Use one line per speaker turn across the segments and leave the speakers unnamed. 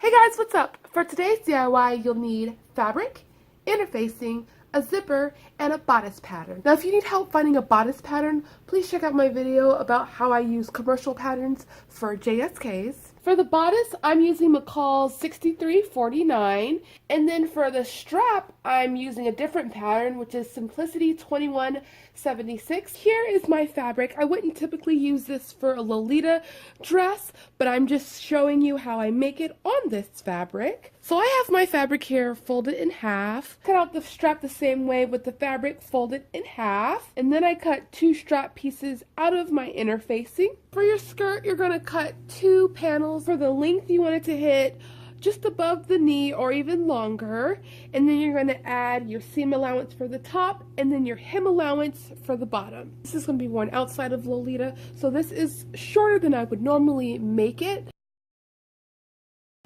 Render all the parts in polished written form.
Hey guys, what's up? For today's DIY, you'll need fabric, interfacing, a zipper, and a bodice pattern. Now if you need help finding a bodice pattern, please check out my video about how I use commercial patterns for JSKs. For the bodice, I'm using McCall's 6349, and then for the strap, I'm using a different pattern, which is Simplicity 2176. Here is my fabric. I wouldn't typically use this for a Lolita dress, but I'm just showing you how I make it on this fabric. So I have my fabric here folded in half. Cut out the strap the same way with the fabric folded in half, and then I cut 2 strap pieces out of my interfacing. For your skirt, you're going to cut 2 panels. For the length, you want it to hit just above the knee or even longer, and then you're going to add your seam allowance for the top and then your hem allowance for the bottom. This is going to be worn outside of Lolita, so this is shorter than I would normally make it.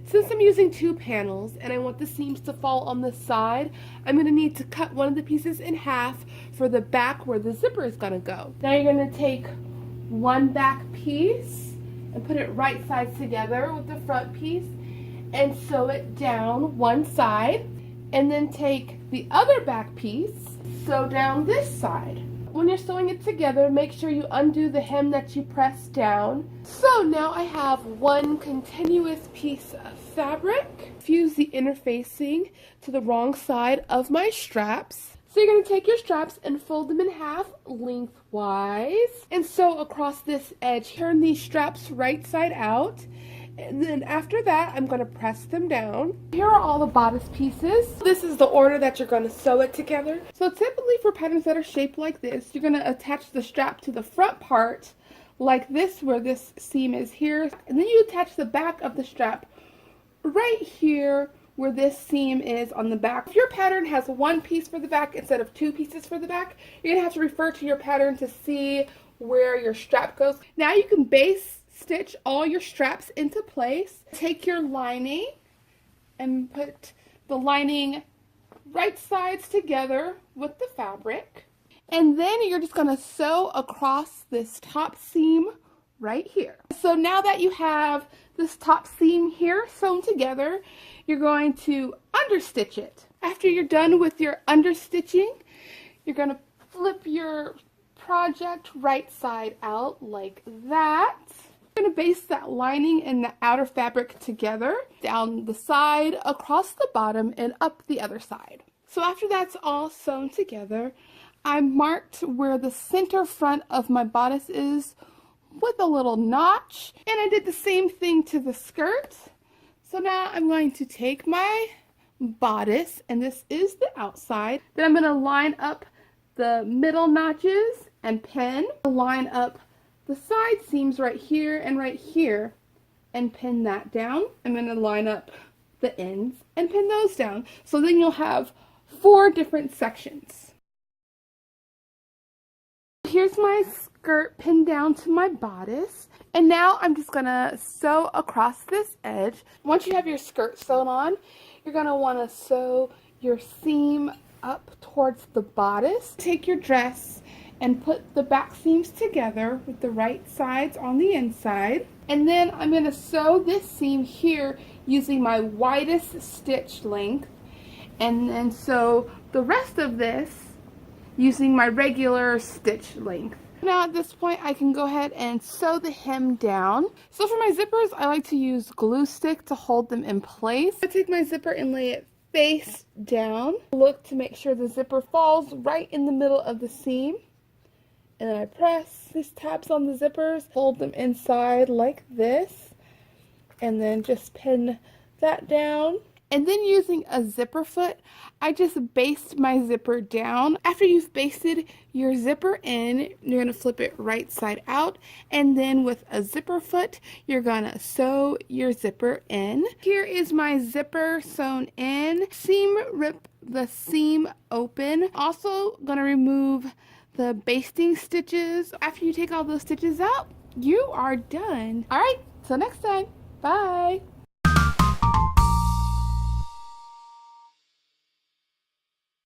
Since I'm using 2 panels and I want the seams to fall on the side, I'm going to need to cut one of the pieces in half for the back where the zipper is going to go. Now you're going to take one back piece and put it right sides together with the front piece and sew it down one side, and then take the other back piece, sew down this side. When you're sewing it together, make sure you undo the hem that you pressed down. So now I have one continuous piece of fabric. Fuse the interfacing to the wrong side of my straps. So you're going to take your straps and fold them in half lengthwise and sew across this edge. Turn these straps right side out. And then after that, I'm going to press them down. Here are all the bodice pieces. This is the order that you're going to sew it together. So typically for patterns that are shaped like this, you're going to attach the strap to the front part like this, where this seam is here. And then you attach the back of the strap right here where this seam is on the back. If your pattern has 1 piece for the back instead of 2 pieces for the back, you're going to have to refer to your pattern to see where your strap goes. Now you can base stitch all your straps into place. Take your lining and put the lining right sides together with the fabric. And then you're just going to sew across this top seam right here. So now that you have this top seam here sewn together, you're going to understitch it. After you're done with your understitching, you're going to flip your project right side out like that. You're going to baste that lining and the outer fabric together, down the side, across the bottom, and up the other side. So after that's all sewn together, I marked where the center front of my bodice is with a little notch, and I did the same thing to the skirt. So now I'm going to take my bodice, and this is the outside. Then I'm going to line up the middle notches and pin, line up the side seams right here and pin that down. I'm going to line up the ends and pin those down. So then you'll have 4 different sections. Here's my skirt pinned down to my bodice, and now I'm just going to sew across this edge. Once you have your skirt sewn on, you're going to want to sew your seam up towards the bodice. Take your dress and put the back seams together with the right sides on the inside. And then I'm going to sew this seam here using my widest stitch length, and then sew the rest of this using my regular stitch length. Now at this point I can go ahead and sew the hem down. So for my zippers, I like to use glue stick to hold them in place. I take my zipper and lay it face down. Look to make sure the zipper falls right in the middle of the seam. And then I press these tabs on the zippers, fold them inside like this, and then just pin that down. And then using a zipper foot, I just baste my zipper down. After you've basted your zipper in, you're going to flip it right side out, and then with a zipper foot, you're going to sew your zipper in. Here is my zipper sewn in. Seam rip the seam open. Also going to remove the basting stitches. After you take all those stitches out, you are done. Alright, till next time. Bye!